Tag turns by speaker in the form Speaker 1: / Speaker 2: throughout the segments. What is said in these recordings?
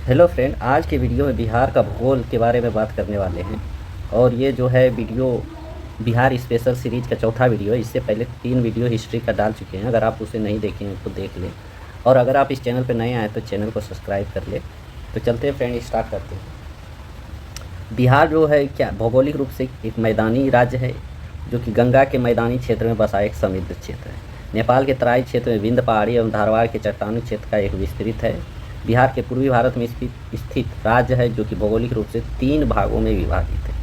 Speaker 1: Hello friend, आज के video में बिहार का भूगोल के बारे में बात करने वाले हैं। और ये जो है वीडियो बिहार स्पेशल सीरीज का चौथा वीडियो है। इससे पहले 3 वीडियो हिस्ट्री का डाल चुके हैं। अगर आप उसे नहीं देखे हैं तो देख लें, और अगर आप इस चैनल पर नए आए तो चैनल को सब्सक्राइब कर लें। तो चलते हैं फ्रेंड, स्टार्ट करते हैं। बिहार जो है क्या भौगोलिक रूप से एक मैदानी राज्य है, जो कि गंगा के मैदानी क्षेत्र में बसा एक समृद्ध क्षेत्र है। नेपाल के तराई क्षेत्र में विंध्य पहाड़ी एवं धारवाड़ के चट्टानी क्षेत्र का एक विस्तृत है। बिहार के पूर्वी भारत में स्थित राज्य है, जो कि भौगोलिक रूप से 3 भागों में विभाजित है।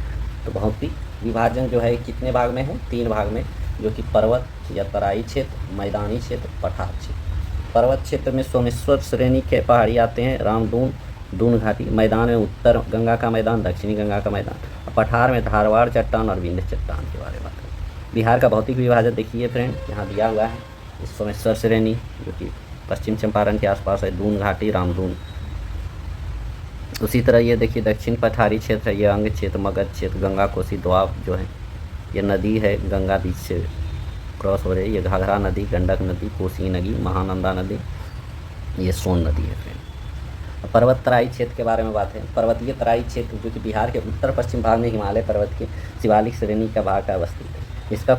Speaker 1: तो भौतिक विभाजन जो है कितने भाग में है? 3 भाग में, जो कि पर्वत या तराई क्षेत्र, मैदानी क्षेत्र, पठार क्षेत्र। पर्वत क्षेत्र में सोमेश्वर श्रेणी के पहाड़ी आते हैं, रामदून, दून घाटी। मैदान में उत्तर गंगा का मैदान, दक्षिणी गंगा का मैदान। और पठार में धारवाड़ चट्टान और विंध्य चट्टान के बारे में बात करें। बिहार का भौतिक विभाजन देखिए फ्रेंड, यहाँ दिया हुआ है। इस सोमेश्वर श्रेणी जो कि पश्चिम चंपारण के आसपास है, दून घाटी, रामदून। उसी तरह ये देखिए दक्षिण पठारी क्षेत्र है, ये अंग क्षेत्र, मगध क्षेत्र, गंगा कोसी दोआब जो है, ये नदी है, गंगा बीच से क्रॉस हो रही है। ये घाघरा नदी, गंडक नदी, कोसी नदी, महानंदा नदी, ये सोन नदी है फ्रेंड। पर्वत तराई क्षेत्र के बारे में बात है। पर्वतीय तराई क्षेत्र जो कि बिहार के उत्तर पश्चिम भाग में हिमालय पर्वत के शिवालिक श्रेणी का भाग का अवस्थित है। इसका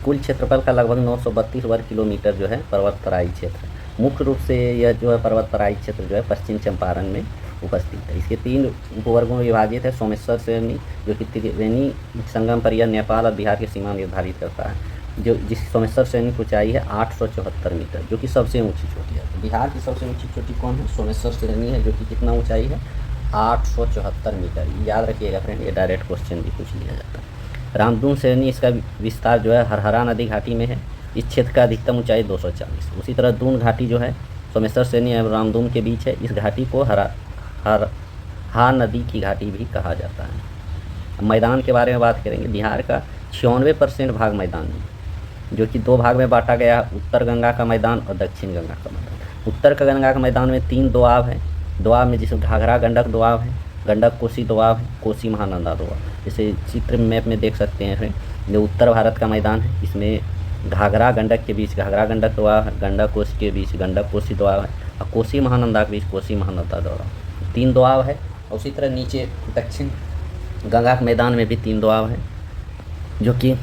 Speaker 1: कुल क्षेत्रफल का लगभग 932 वर्ग किलोमीटर जो है पर्वत तराई क्षेत्र है। मुख्य रूप से यह जो है पर्वत तराई क्षेत्र जो है पश्चिम चंपारण में उपस्थित है। इसके 3 उपवर्गों में विभाजित है। सोमेश्वर श्रेणी जो कि त्रिवेणी संगम पर यह नेपाल और बिहार की सीमा निर्धारित करता है। जिस सोमेश्वर श्रेणी की ऊंचाई है 874 मीटर, जो कि सबसे ऊंची चोटी है। तो बिहार की सबसे ऊंची चोटी कौन है? सोमेश्वर श्रेणी है, जो कि कितना ऊंचाई है? 874 मीटर। याद रखिएगा फ्रेंड, ये डायरेक्ट क्वेश्चन भी पूछ लिया जाता है। रामदून श्रेणी, इसका विस्तार जो है हरहरा नदी घाटी में है। इस क्षेत्र का अधिकतम ऊंचाई 240। उसी तरह दून घाटी जो है सोमेश्वर श्रेणी एवं रामदून के बीच है। इस घाटी को हा नदी की घाटी भी कहा जाता है। मैदान के बारे में बात करेंगे। बिहार का 96% भाग मैदान में, जो कि 2 भाग में बांटा गया है, उत्तर गंगा का मैदान और दक्षिण गंगा का मैदान। उत्तर का गंगा का मैदान में 3 दोआब हैं। दोआब में जिसमें घाघरा गंडक दोआब है, गंडक कोसी दोआब है, कोसी महानंदा दोआब। जैसे चित्र मैप में देख सकते हैं फ्रेंड, जो उत्तर भारत का मैदान है, इसमें घाघरा गंडक के बीच घाघरा गंडक दोआब है, गंडक कोसी के बीच गंडक कोसी दोआब है, और कोसी महानंदा के बीच कोसी महानंदा दोआब। 3 दोआब है। और उसी तरह नीचे दक्षिण गंगा के मैदान में भी 3 दोआब है, जो कि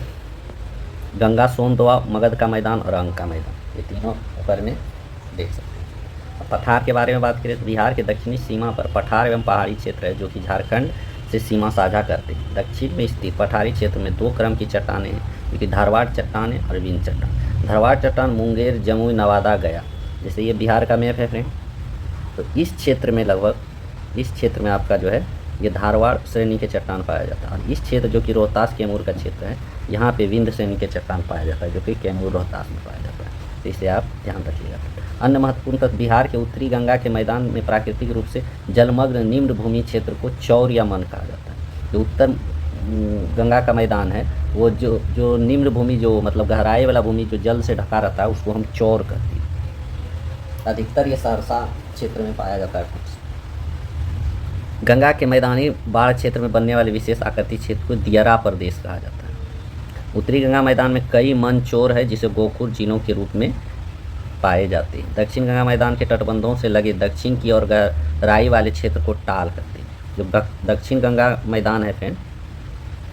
Speaker 1: गंगा सोन दोआब, मगध का मैदान और अंग का मैदान, ये तीनों ऊपर में देख सकते हैं। पठार के बारे में बात करें तो बिहार के दक्षिणी सीमा पर पठार एवं पहाड़ी क्षेत्र है, जो कि झारखंड से सीमा साझा करते हैं। दक्षिण में स्थित पठारी क्षेत्र में 2 क्रम की चट्टानें हैं, जो कि धारवाड़ चट्टान है और विंध्य चट्टान। धारवाड़ चट्टान मुंगेर, जमुई, नवादा, गया। जैसे ये बिहार का मैप है फ्रेंड, तो इस क्षेत्र में आपका जो है ये धारवाड़ श्रेणी के चट्टान पाया जाता है। और इस क्षेत्र जो कि रोहतास कैमूर का क्षेत्र है, यहाँ पे विंध्य श्रेणी के चट्टान पाया जाता है, जो कि कैमूर रोहतास में पाया जाता है। तो इसे आप ध्यान रखिएगा। अन्य महत्वपूर्ण तथ्य, बिहार के उत्तरी गंगा के मैदान में प्राकृतिक रूप से जलमग्न निम्न भूमि क्षेत्र को चौर या मन कहा जाता है। जो उत्तर गंगा का मैदान है, वो जो निम्न भूमि, जो मतलब गहराई वाला भूमि जो जल से ढका रहता है, उसको हम चौर कहते हैं। अधिकतर ये सहरसा क्षेत्र में पाया जाता है। गंगा के मैदानी बाढ़ क्षेत्र में बनने वाले विशेष आकृति क्षेत्र को दियरा प्रदेश कहा जाता है। उत्तरी गंगा मैदान में कई मन चोर है, जिसे गोखुर झीलों के रूप में पाए जाते हैं। दक्षिण गंगा मैदान के तटबंधों से लगे दक्षिण की ओर गहराई वाले क्षेत्र को टाल करते हैं। जो दक्षिण गंगा मैदान है फ्रेंड,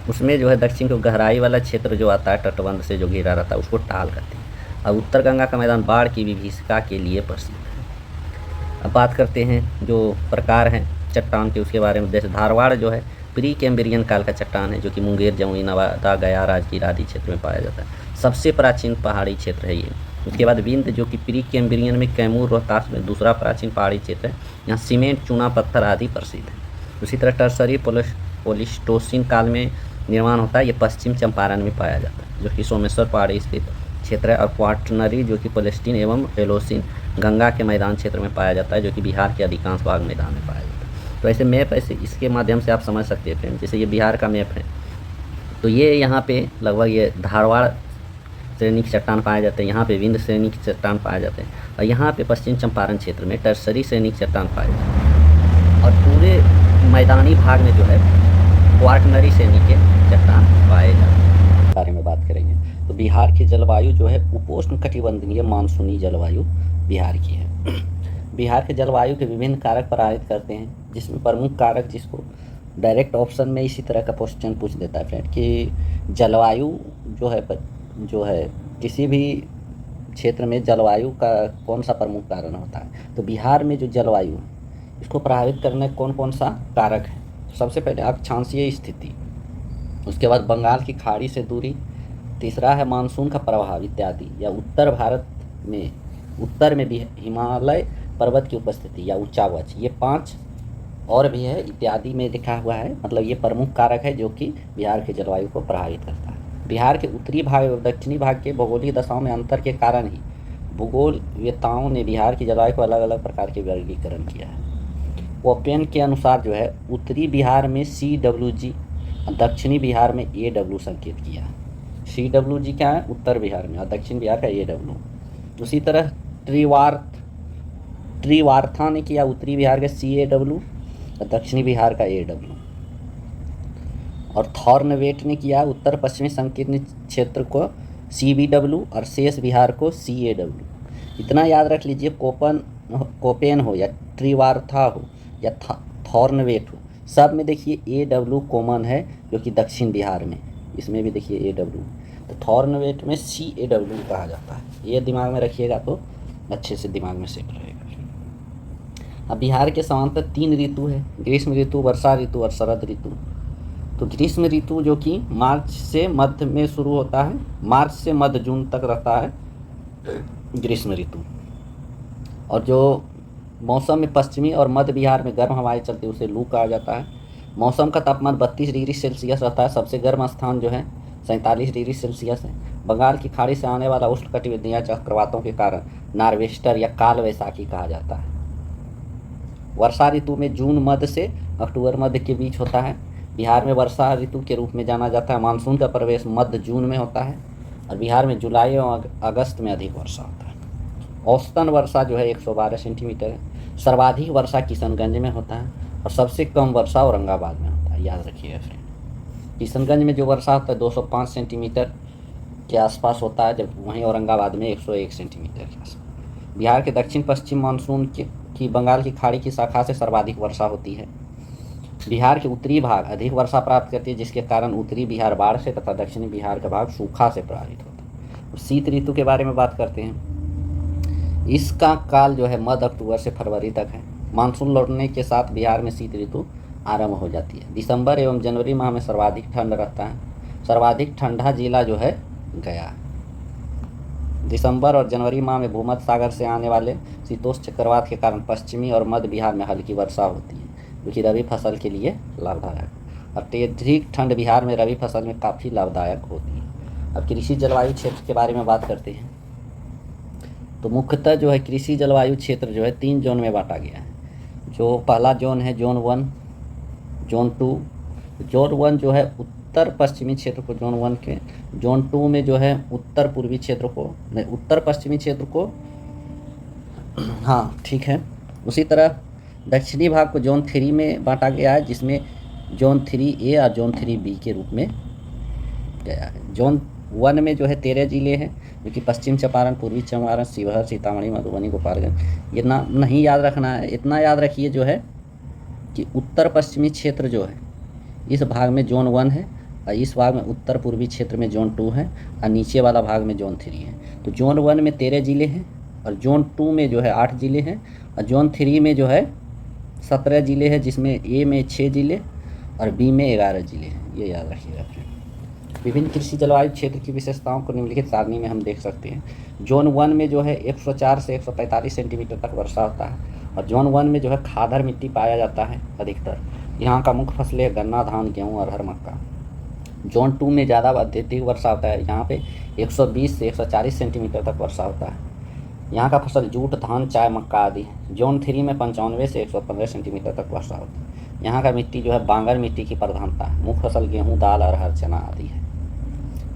Speaker 1: उसमें जो है दक्षिण को गहराई वाला क्षेत्र जो आता है तटबंध से जो घिरा रहता है, उसको टाल करते हैं। और उत्तर गंगा का मैदान बाढ़ की विभीषिका के लिए प्रसिद्ध है। अब बात करते हैं जो प्रकार हैं चट्टान के, उसके बारे में। जैसे धारवाड़ जो है प्री कैम्ब्रियन काल का चट्टान है, जो कि मुंगेर, जमुई, नवादा, गया, राजगीर आदि क्षेत्र में पाया जाता है। सबसे प्राचीन पहाड़ी क्षेत्र है ये। उसके बाद विंध्य जो कि प्री कैम्ब्रियन में कैमूर रोहतास में दूसरा प्राचीन पहाड़ी क्षेत्र है। यहाँ सीमेंट, चूना पत्थर आदि प्रसिद्ध है। उसी तरह टर्सरी प्लेस्टोसीन काल में निर्माण होता है, ये पश्चिम चंपारण में पाया जाता है, जो कि सोमेश्वर पहाड़ी स्थित क्षेत्र है। और क्वाटरनरी जो कि प्लेस्टीन एवं एलोसीन गंगा के मैदान क्षेत्र में पाया जाता है, जो कि बिहार के अधिकांश भाग मैदान में पाया जाता है। तो ऐसे मैप इसके माध्यम से आप समझ सकते हैं फ्रेंड। जैसे ये बिहार का मैप है, तो ये यहाँ पे लगभग ये धारवाड़ श्रेणी के चट्टान पाए जाते हैं, यहाँ पे विंध्य श्रेणी के चट्टान पाए जाते हैं, और यहाँ पे पश्चिम चंपारण क्षेत्र में टर्सरी श्रेणी के चट्टान पाए जाते हैं। और पूरे मैदानी भाग में जो है क्वाटरनरी श्रेणी के चट्टान पाए जाते हैं। बारे में बात करेंगे तो बिहार की जलवायु जो है उपोष्ण कटिबंधीय मानसूनी जलवायु बिहार की है। बिहार के जलवायु के विभिन्न कारक प्रभावित करते हैं, जिसमें प्रमुख कारक, जिसको डायरेक्ट ऑप्शन में इसी तरह का क्वेश्चन पूछ देता है फ्रेंड कि जलवायु जो है किसी भी क्षेत्र में जलवायु का कौन सा प्रमुख कारण होता है। तो बिहार में जो जलवायु है इसको प्रभावित करने कौन कौन सा कारक है। सबसे पहले अक्षांशीय स्थिति, उसके बाद बंगाल की खाड़ी से दूरी, तीसरा है मानसून का प्रभाव इत्यादि, या उत्तर में भी हिमालय पर्वत की उपस्थिति या उच्चावच, ये 5 और भी है इत्यादि में लिखा हुआ है। मतलब ये प्रमुख कारक है जो कि बिहार के जलवायु को प्रभावित करता है। बिहार के उत्तरी भाग एवं दक्षिणी भाग के भौगोलिक दशाओं में अंतर के कारण ही भूगोलवेत्ताओं ने बिहार की जलवायु को अलग अलग प्रकार के वर्गीकरण किया है। ओपियन के अनुसार जो है उत्तरी बिहार में CWG, दक्षिणी बिहार में AW संकेत किया है। CWG क्या है, उत्तर बिहार में, और दक्षिण बिहार का AW। उसी तरह त्रिवार्था ने किया उत्तरी बिहार का CAW और दक्षिणी बिहार का AW। और थॉर्नवेट ने किया उत्तर पश्चिमी संकीर्ण क्षेत्र को CBW और शेष बिहार को CAW। इतना याद रख लीजिए, कोपेन हो या त्रिवार्था हो या थॉर्नवेट हो, सब में देखिए AW कॉमन है, जो कि दक्षिण बिहार में, इसमें भी देखिए AW। तो थॉर्नवेट में CAW कहा जाता है। ये दिमाग में रखिएगा तो अच्छे से दिमाग में सेट रहेगा। अब बिहार के समांतर 3 ऋतु है, ग्रीष्म ऋतु, वर्षा ऋतु और शरद ऋतु। तो ग्रीष्म ऋतु जो कि मार्च से मध्य में शुरू होता है, मार्च से मध्य जून तक रहता है ग्रीष्म ऋतु। और जो मौसम में पश्चिमी और मध्य बिहार में गर्म हवाएं चलती है उसे लू कहा जाता है। मौसम का तापमान 32 डिग्री सेल्सियस रहता है। सबसे गर्म स्थान जो है 47 डिग्री सेल्सियस है। बंगाल की खाड़ी से आने वाला उष्णकटिबंधीय चक्रवातों के कारण नार्वेस्टर या काल वैशाखी कहा जाता है। वर्षा ऋतु में जून मध्य से अक्टूबर मध्य के बीच होता है। बिहार में वर्षा ऋतु के रूप में जाना जाता है। मानसून का प्रवेश मध्य जून में होता है और बिहार में जुलाई और अगस्त में अधिक वर्षा होता है। औसतन वर्षा जो है 112 सेंटीमीटर है। सर्वाधिक वर्षा किशनगंज में होता है और सबसे कम वर्षा औरंगाबाद में होता है, याद रखिएगा फ्रेंड। किशनगंज में जो वर्षा होता है 205 सेंटीमीटर के आसपास होता है, जब वहीं औरंगाबाद में 101 सेंटीमीटर के आसपास। बिहार के दक्षिण पश्चिम मानसून की बंगाल की खाड़ी की शाखा से सर्वाधिक वर्षा होती है। बिहार के उत्तरी भाग अधिक वर्षा प्राप्त करती है, जिसके कारण उत्तरी बिहार बाढ़ से तथा दक्षिणी बिहार का भाग सूखा से प्रभावित होता है। शीत ऋतु के बारे में बात करते हैं। इसका काल जो है मध्य अक्टूबर से फरवरी तक है। मानसून लौटने के साथ बिहार में शीत ऋतु आरंभ हो जाती है। दिसंबर एवं जनवरी माह में सर्वाधिक ठंड रहता है। सर्वाधिक ठंडा जिला जो है गया। दिसंबर और जनवरी माह में भूमध्य सागर से आने वाले शीतोष्ण चक्रवात के कारण पश्चिमी और मध्य बिहार में हल्की वर्षा होती है, जो कि रबी फसल के लिए लाभदायक। और अत्यधिक ठंड बिहार में रबी फसल में काफ़ी लाभदायक होती है। अब कृषि जलवायु क्षेत्र के बारे में बात करते हैं। तो मुख्यतः जो है कृषि जलवायु क्षेत्र जो है 3 जोन में बांटा गया है। जो पहला जोन है जोन 1, जोन 2। जोन 1 जो है उत्तर पश्चिमी क्षेत्र को जोन 1 के, जोन 2 में जो है उत्तर पूर्वी क्षेत्र को, नहीं उत्तर पश्चिमी क्षेत्र को, हाँ ठीक है। उसी तरह दक्षिणी भाग को जोन 3 में बांटा गया है, जिसमें जोन 3A और जोन 3B के रूप में गया है। जोन 1 में जो है 13 जिले हैं, जो कि पश्चिम चंपारण, पूर्वी चंपारण, शिवहर, सीतामढ़ी, मधुबनी, गोपालगंज। ये ना नहीं याद रखना है, इतना याद रखिए जो है कि उत्तर पश्चिमी क्षेत्र जो है इस भाग में जोन 1 है और इस भाग में उत्तर पूर्वी क्षेत्र में जोन 2 है और नीचे वाला भाग में जोन 3 है। तो जोन 1 में 13 जिले हैं और जोन 2 में जो है 8 जिले हैं और जोन 3 में जो है 17 जिले हैं, जिसमें A में 6 जिले और B में 11 जिले हैं। ये याद रखिएगा। विभिन्न कृषि जलवायु क्षेत्र की विशेषताओं को निम्नलिखित सारणी में हम देख सकते हैं। जोन 1 में जो है 104 से 145 सेंटीमीटर तक वर्षा होता है और जोन 1 में जो है खादर मिट्टी पाया जाता है अधिकतर। यहाँ का मुख्य फसलें गन्ना, धान, गेहूँ, अरहर, मक्का। जोन 2 में ज़्यादा अत्यधिक वर्षा होता है। यहाँ पे 120 से 140 सेंटीमीटर तक वर्षा होता है। यहाँ का फसल जूट, धान, चाय, मक्का आदि है। जोन 3 में 95 से 115 सेंटीमीटर तक वर्षा होती है। यहाँ का मिट्टी जो है बांगर मिट्टी की प्रधानता है। मुख्य फसल गेहूँ, दाल, अरहर, चना आदि है।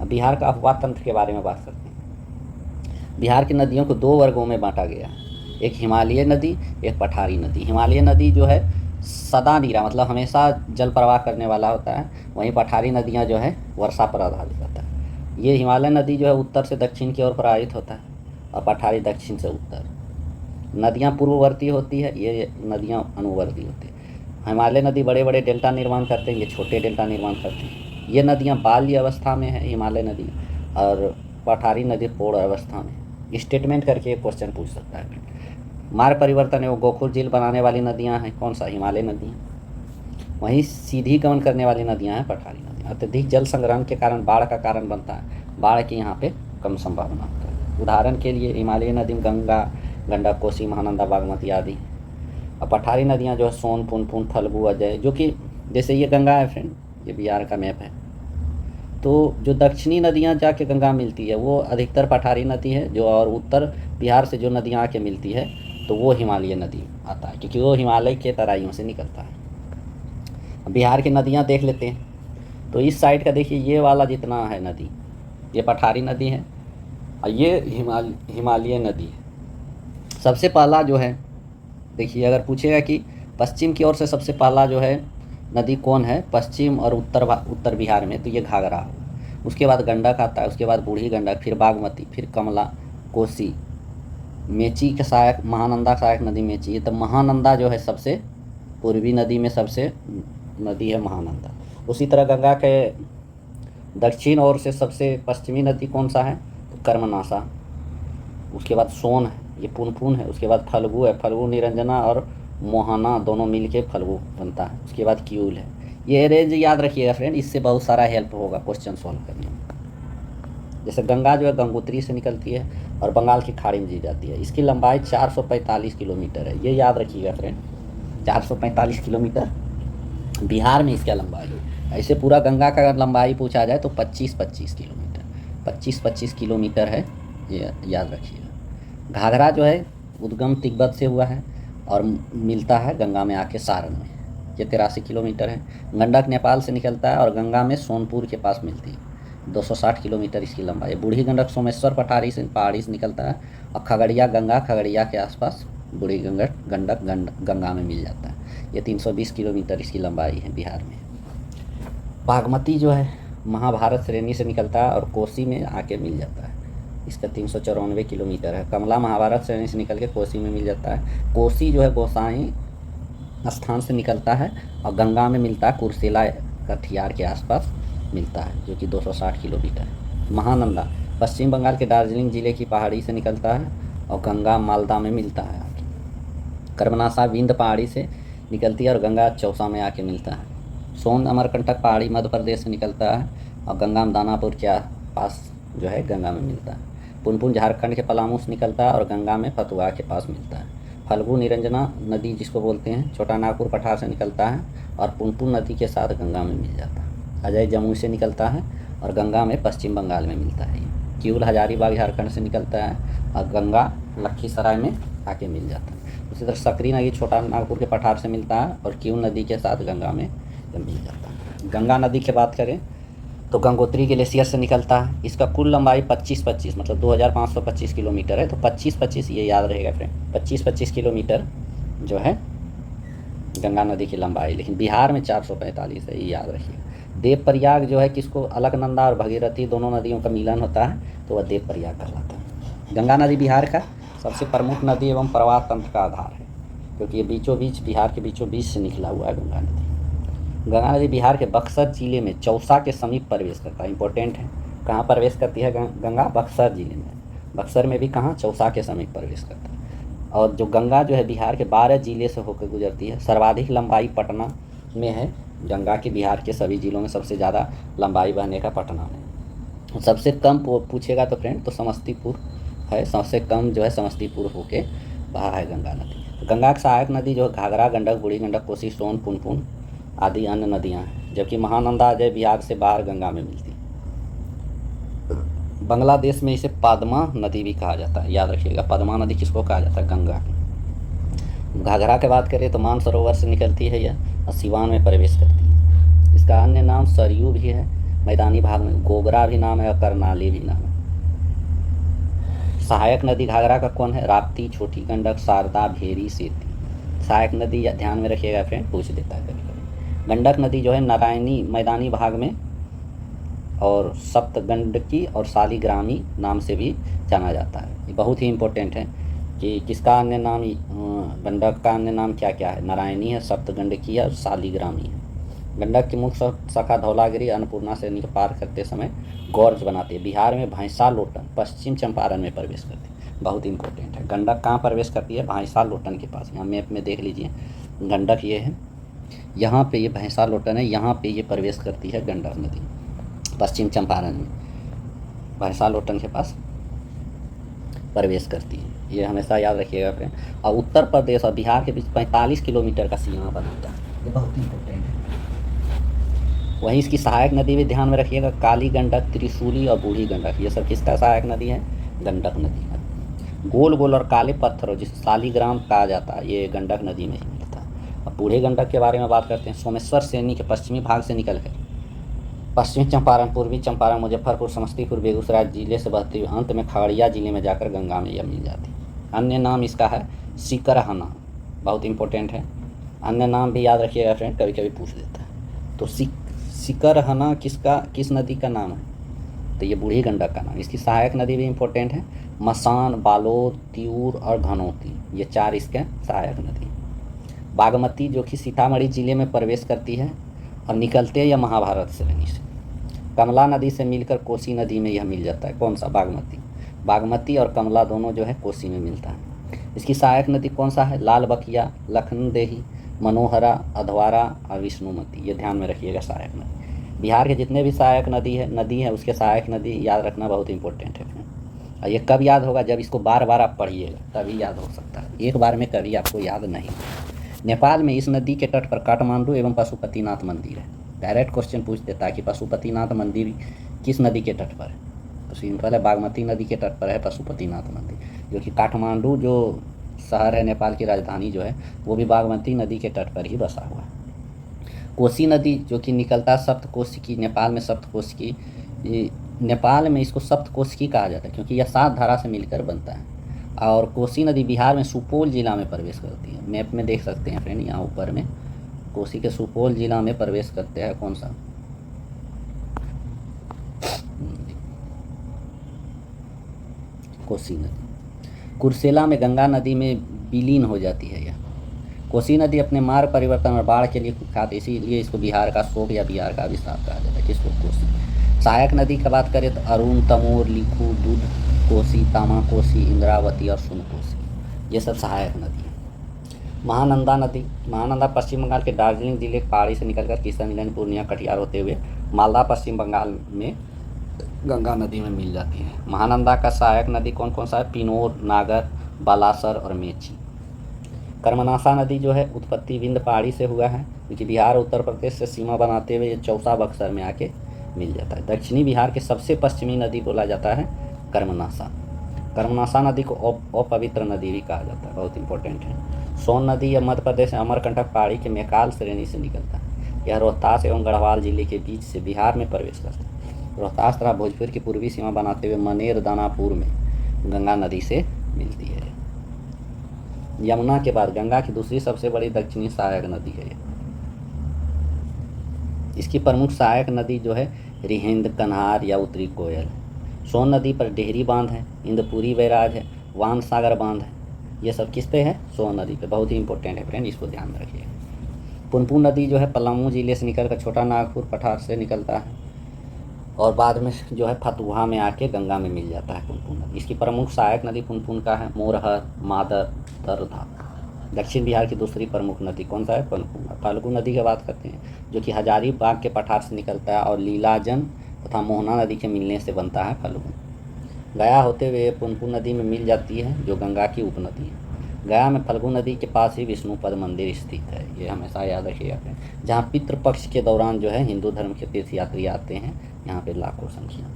Speaker 1: अब बिहार का अफवाह तंत्र के बारे में बात करते हैं। बिहार की नदियों को 2 वर्गों में बांटा गया है, एक हिमालयी नदी, एक पठारी नदी। हिमालयी नदी जो है सदा नीरा, मतलब हमेशा जल प्रवाह करने वाला होता है, वहीं पठारी नदियाँ जो है वर्षा पर आधारित होता है। ये हिमालय नदी जो है उत्तर से दक्षिण की ओर प्रवाहित होता है और पठारी दक्षिण से उत्तर। नदियाँ पूर्ववर्ती होती है, ये नदियाँ अनुवर्ती होती है। हिमालय नदी बड़े बड़े डेल्टा निर्माण करते हैं, ये छोटे डेल्टा निर्माण करते हैं। ये नदियाँ बाल्य अवस्था में है हिमालय नदी, और पठारी नदी पूर्ण अवस्था में। स्टेटमेंट करके एक क्वेश्चन पूछ सकता है। मार्ग परिवर्तन एवं गोखुर झील बनाने वाली नदियाँ हैं कौन सा? हिमालय नदी है। वहीं सीधी गमन करने वाली नदियाँ हैं पठारी नदियाँ। अत्यधिक जल संग्रहण के कारण बाढ़ का कारण बनता है, बाढ़ की यहाँ पे कम संभावना होता है। उदाहरण के लिए हिमालयी नदी गंगा, गंडक, कोसी, महानंदा, बागमती आदि। और पठारी नदियाँ जो है सोन, पुनपुन, फल्गु, अजय, जो कि जैसे ये गंगा है फ्रेंड, ये बिहार का मैप है, तो जो दक्षिणी नदियाँ जाके गंगा मिलती है वो अधिकतर पठारी नदी है, जो और उत्तर बिहार से जो नदियाँ आके मिलती है तो वो हिमालय नदी आता है, क्योंकि वो हिमालय के तराइयों से निकलता है। बिहार की नदियाँ देख लेते हैं। तो इस साइड का देखिए, ये वाला जितना है नदी, ये पठारी नदी है, और ये हिमालय नदी है। सबसे पहला जो है, देखिए अगर पूछेगा कि पश्चिम की ओर से सबसे पहला जो है नदी कौन है पश्चिम और उत्तर बिहार में, तो ये घाघरा हो। उसके बाद गंडक आता है, उसके बाद बूढ़ी गंडक, फिर बागमती, फिर कमला, कोसी, मेची का सहायक, महानंदा सहायक नदी मेची। ये तो महानंदा जो है सबसे पूर्वी नदी में सबसे नदी है महानंदा। उसी तरह गंगा के दक्षिण ओर से सबसे पश्चिमी नदी कौन सा है? तो कर्मनाशा। उसके बाद सोन है, ये पुनपुन है। उसके बाद फल्गु है, फल्गु निरंजना और मोहना दोनों मिल के फल्गु बनता है। उसके बाद क्यूल है। ये रेंज याद रखिएगा फ्रेंड, इससे बहुत सारा हेल्प होगा क्वेश्चन सॉल्व करने में। जैसे गंगा जो है गंगोत्री से निकलती है और बंगाल की खाड़ी में जी जाती है। इसकी लंबाई 445 किलोमीटर है, ये याद रखिएगा फ्रेंड, 445 किलोमीटर बिहार में इसका लंबाई है। ऐसे पूरा गंगा का अगर लंबाई पूछा जाए तो 25-25 किलोमीटर, 25-25 किलोमीटर है, ये याद रखिएगा। घाघरा जो है उद्गम तिब्बत से हुआ है और मिलता है गंगा में आके सारण में, ये 83 किलोमीटर है। गंडक नेपाल से निकलता है और गंगा में सोनपुर के पास मिलती है, 260 किलोमीटर इसकी लंबाई है। बूढ़ी गंडक सोमेश्वर पठारी से पहाड़ी से निकलता है और खगड़िया गंगा, खगड़िया के आसपास बूढ़ी गंडक गंगा में मिल जाता है। ये 320 किलोमीटर इसकी लंबाई है बिहार में। बागमती जो है महाभारत श्रेणी से निकलता है और कोसी में आके मिल जाता है, इसका 394 किलोमीटर है। कमला महाभारत श्रेणी से निकल के कोसी में मिल जाता है। कोसी जो है गोसाई स्थान से निकलता है और गंगा में मिलता है, कुर्सेला कटिहार के आसपास मिलता है, जो कि 260 किलोमीटर है। महानंदा पश्चिम बंगाल के दार्जिलिंग जिले की पहाड़ी से निकलता है और गंगा मालदा में मिलता है आके। कर्मनाशा विंध्य पहाड़ी से निकलती है और गंगा चौसा में आके मिलता है। सोन अमरकंटक पहाड़ी मध्य प्रदेश से निकलता है और गंगा में दानापुर के पास जो है गंगा में मिलता है। पुनपुन झारखंड के पलामू से निकलता है और गंगा में फतुहा के पास मिलता है। फल्गु निरंजना नदी जिसको बोलते हैं छोटा नागपुर पठार से निकलता है और पुनपुन नदी के साथ गंगा में मिल जाता है। अजय जमुई से निकलता है और गंगा में पश्चिम बंगाल में मिलता है। क्यूल हजारीबाग झारखंड से निकलता है और गंगा लखीसराय में आके मिल जाता है। उसी तरह सकरी नदी छोटा नागपुर के पठार से मिलता है और क्यूल नदी के साथ गंगा में मिल जाता है। गंगा नदी की बात करें तो गंगोत्री ग्लेशियर से निकलता है। इसका कुल लंबाई 25-25 मतलब 2525 किलोमीटर है। तो 25-25 ये याद रहेगा फ्रेंड, 25-25 किलोमीटर जो है गंगा नदी की लंबाई। लेकिन बिहार में 445 है, ये याद रखिए। देवप्रयाग जो है किसको, अलकनंदा और भगीरथी दोनों नदियों का मिलन होता है तो वह देवप्रयाग कहलाता है। गंगा नदी बिहार का सबसे प्रमुख नदी एवं प्रवाह तंत्र का आधार है, क्योंकि ये बीचों बीच बिहार के बीचों बीच से निकला हुआ है गंगा नदी। गंगा नदी बिहार के बक्सर जिले में चौसा के समीप प्रवेश करता है। इंपॉर्टेंट है, कहाँ प्रवेश करती है गंगा? बक्सर जिले में। बक्सर में भी कहाँ? चौसा के समीप प्रवेश करता है। और जो गंगा जो है बिहार के 12 जिले से होकर गुजरती है। सर्वाधिक लंबाई पटना में है गंगा की, बिहार के सभी जिलों में सबसे ज़्यादा लंबाई बहने का पटना में। सबसे कम पूछेगा तो फ्रेंड तो समस्तीपुर है, सबसे कम जो है समस्तीपुर होके बहा है गंगा नदी। गंगा की सहायक नदी जो है घाघरा, गंडक, बूढ़ी गंडक, कोसी, सोन, पुनपुन आदि अन्य नदियां हैं, जबकि महानंदा अजय बिहार से बाहर गंगा में मिलती है। बांग्लादेश में इसे पद्मा नदी भी कहा जाता है, याद रखिएगा। पद्मा नदी किसको कहा जाता है? गंगा। घाघरा की बात करें तो मानसरोवर से निकलती है यह और सिवान में प्रवेश करती है। इसका अन्य नाम सरयू भी है, मैदानी भाग में गोगरा भी नाम है और करनाली भी नाम है। सहायक नदी घाघरा का कौन है? राप्ती, छोटी गंडक, शारदा, भेरी, सेती। सहायक नदी ध्यान में रखिएगा फ्रेंड, पूछ देता है कभी कभी। गंडक नदी जो है नारायणी मैदानी भाग में और सप्तगंडकी और शालिग्रामी नाम से भी जाना जाता है। ये बहुत ही इम्पोर्टेंट है। कि किसका अन्य नाम गंडक का अन्य नाम क्या क्या है? नारायणी है, सप्तगंडकी है और शालिग्रामी है। गंडक की मुख्य शाखा धौलागिरी अन्नपूर्णा से नदी पार करते समय गौर्ज बनाती है। बिहार में भैंसा लोटन पश्चिम चंपारण में प्रवेश करती है। बहुत इंपॉर्टेंट है। गंडक कहाँ प्रवेश करती है? भैंसा लोटन के पास। यहाँ मैप में देख लीजिए, गंडक ये है, यहाँ पे ये भैंसा लोटन है, यहाँ पे ये प्रवेश करती है गंडक नदी पश्चिम चंपारण में, भैंसा लोटन के पास प्रवेश करती है। ये हमेशा याद रखिएगा फ्रेंड। और उत्तर प्रदेश और बिहार के बीच 45 किलोमीटर का सीमा बनाता है, ये बहुत इंपॉर्टेंट है। वहीं इसकी सहायक नदी भी ध्यान में रखिएगा, काली गंडक, त्रिशूली और बूढ़ी गंडक, ये सब किसका सहायक नदी है? गंडक नदी का। गोल गोल और काले पत्थरों जिसे शालिग्राम कहा जाता है, ये गंडक नदी में ही मिलता है। अब बूढ़ी गंडक के बारे में बात करते हैं। सोमेश्वर श्रेणी के पश्चिमी भाग से निकलकर पश्चिमी चंपारण, पूर्वी चंपारण, मुजफ्फरपुर, समस्तीपुर, बेगूसराय जिले से बहती हुई अंत में खगड़िया जिले में जाकर गंगा में यह मिल जाती है। अन्य नाम इसका है सिकरहना, बहुत इंपॉर्टेंट है। अन्य नाम भी याद रखिएगा फ्रेंड, कभी कभी पूछ देता है। तो सिकरहना किस नदी का नाम है? तो ये बूढ़ी गंडक का नाम। इसकी सहायक नदी भी इंपॉर्टेंट है, मसान, बालोद, तिऊर और घनौती, ये 4 इसके सहायक नदी। बागमती जो कि सीतामढ़ी जिले में प्रवेश करती है और निकलते हैं यह महाभारत श्रेणी से। कमला नदी से मिलकर कोसी नदी में यह मिल जाता है। कौन सा? बागमती और कमला दोनों जो है कोसी में मिलता है। इसकी सहायक नदी कौन सा है? लाल बकिया, लखनदेही, मनोहरा, अधवारा और विष्णुमती, ये ध्यान में रखिएगा सहायक नदी। बिहार के जितने भी सहायक नदी है उसके सहायक नदी याद रखना बहुत इंपॉर्टेंट है। और ये कब याद होगा? जब इसको बार बार आप पढ़िएगा तभी याद हो सकता है, एक बार में कभी आपको याद नहीं। नेपाल में इस नदी के तट पर काठमांडू एवं पशुपतिनाथ मंदिर है। डायरेक्ट क्वेश्चन पूछ देता है कि पशुपतिनाथ मंदिर किस नदी के तट पर है? तो सिंपल है, बागमती नदी के तट पर है पशुपतिनाथ मंदिर, जो कि काठमांडू जो शहर है नेपाल की राजधानी जो है वो भी बागमती नदी के तट पर ही बसा हुआ है। कोसी नदी जो कि निकलता है सप्तकोशी की, नेपाल में सप्तकोशी की, नेपाल में इसको सप्तकोशी कहा जाता है क्योंकि यह 7 धारा से मिलकर बनता है। और कोसी नदी बिहार में सुपौल जिला में प्रवेश करती है। मैप में देख सकते हैं फ्रेंड, यहाँ ऊपर में कोसी के सुपौल जिला में प्रवेश करते हैं। कौन सा? कोसी नदी कुर्सेला में गंगा नदी में विलीन हो जाती है। यह कोसी नदी अपने मार्ग परिवर्तन और बाढ़ के लिए कुख्यात, इसीलिए इसको बिहार का शोक या बिहार का अभिशाप कहा जाता है। किसको? कोसी। सहायक नदी की बात करें तो अरुण, तमोर, लिखू, दूध कोसी, तामा कोसी, इंद्रावती और सुन कोसी, ये सब सहायक नदी है। महानंदा पश्चिम बंगाल के दार्जिलिंग जिले के पहाड़ी से निकलकर किशनगंज, पूर्णिया, कटिहार होते हुए मालदा पश्चिम बंगाल में गंगा नदी में मिल जाती है। महानंदा का सहायक नदी कौन कौन सा है? पिनोर, नागर, बालासर और मेची। कर्मनाशा नदी जो है उत्पत्ति विंध्य पहाड़ी से हुआ है, क्योंकि बिहार और उत्तर प्रदेश से सीमा बनाते हुए ये चौसा बक्सर में आके मिल जाता है। दक्षिणी बिहार के सबसे पश्चिमी नदी बोला जाता है कर्मनाशा नदी को अपवित्र नदी भी कहा जाता है, बहुत इंपॉर्टेंट है। सोन नदी यह मध्य प्रदेश अमरकंटक पहाड़ी के मेकाल श्रेणी से निकलता है। यह रोहतास एवं गढ़वाल जिले के बीच से बिहार में प्रवेश करता है। रोहतास तथा भोजपुर की पूर्वी सीमा बनाते हुए मनेर, दानापुर में गंगा नदी से मिलती है। यमुना के बाद गंगा की दूसरी सबसे बड़ी दक्षिणी सहायक नदी है। इसकी प्रमुख सहायक नदी जो है रिहिंद, कन्हार या उत्तरी कोयल। सोन नदी पर डेहरी बांध है, इंदपुरी बैराज है, वान सागर बांध है। ये सब किस पे है? सोन नदी पे। बहुत ही इंपॉर्टेंट है फ्रेंड, इसको ध्यान में रखिए। पुनपुन नदी जो है पलामू जिले से निकलकर छोटा नागपुर पठार से निकलता है और बाद में जो है फतुहा में आके गंगा में मिल जाता है पुनपुन नदी। इसकी प्रमुख सहायक नदी पुनपुन का है मोरहर, मादर, दरधा। दक्षिण बिहार की दूसरी प्रमुख नदी कौन सा है? पुनपुन। फाल्गु नदी की बात करते हैं, जो कि हजारीबाग के पठार से निकलता है और लीलाजन तथा मोहना नदी के मिलने से बनता है फाल्गु। गया होते हुए पुनपुन नदी में मिल जाती है, जो गंगा की उपनदी है। गया में फाल्गु नदी के पास ही विष्णुपद मंदिर स्थित है, ये हमेशा याद रखिएगा, जहाँ पितृपक्ष के दौरान जो है हिंदू धर्म के तीर्थयात्री आते हैं, यहाँ पे लाखों संख्या।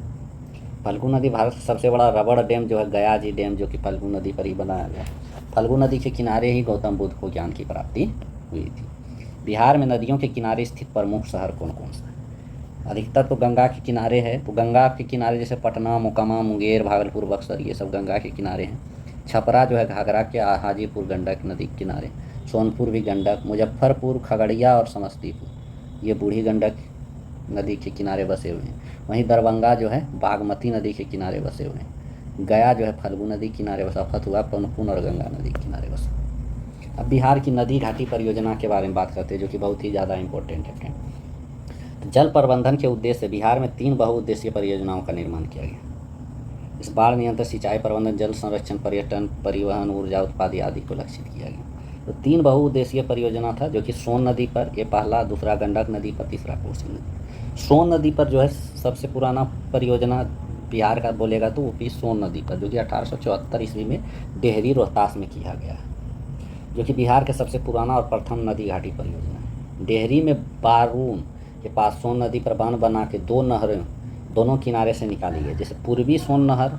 Speaker 1: फाल्गु नदी भारत का सबसे बड़ा रबड़ डैम जो है गया जी डैम, जो कि फाल्गु नदी पर ही बनाया गया है। फाल्गु नदी के किनारे ही गौतम बुद्ध को ज्ञान की प्राप्ति हुई थी। बिहार में नदियों के किनारे स्थित प्रमुख शहर कौन कौन सा है? अधिकतर तो गंगा के किनारे है, तो गंगा के किनारे जैसे पटना, मोकामा, मुंगेर, भागलपुर, बक्सर, ये सब गंगा के किनारे हैं। छपरा जो है घाघरा के, हाजीपुर गंडक नदी के किनारे, सोनपुर भी गंडक, मुजफ्फरपुर, खगड़िया और समस्तीपुर ये बूढ़ी गंडक नदी के किनारे बसे हुए हैं। वहीं दरभंगा जो है बागमती नदी के किनारे बसे हुए हैं। गया जो है फल्गु नदी किनारे बसा, फतुहा पुनपुन और गंगा नदी किनारे बसा। अब बिहार की नदी घाटी परियोजना के बारे में बात करते हैं, जो कि बहुत ही ज़्यादा इंपॉर्टेंट है फ्रेंड। तो जल प्रबंधन के उद्देश्य से बिहार में 3 बहुउद्देशीय परियोजनाओं का निर्माण किया गया। इस बाढ़ नियंत्रण, सिंचाई प्रबंधन, जल संरक्षण, पर्यटन, परिवहन, ऊर्जा उत्पादन आदि को लक्षित किया गया। तो 3 बहुउद्देशीय परियोजना था, जो कि सोन नदी पर, ये पहला, दूसरा गंडक नदी पर, तीसरा कोसी नदी। सोन नदी पर जो है सबसे पुराना परियोजना बिहार का बोलेगा तो वो भी सोन नदी पर, जो कि 1874 ईस्वी में डेहरी रोहतास में किया गया है, जो कि बिहार का सबसे पुराना और प्रथम नदी घाटी परियोजना है। डेहरी में बारून के पास सोन नदी पर बांध बना के 2 नहरें दोनों किनारे से निकाली गई। जैसे पूर्वी सोन नहर,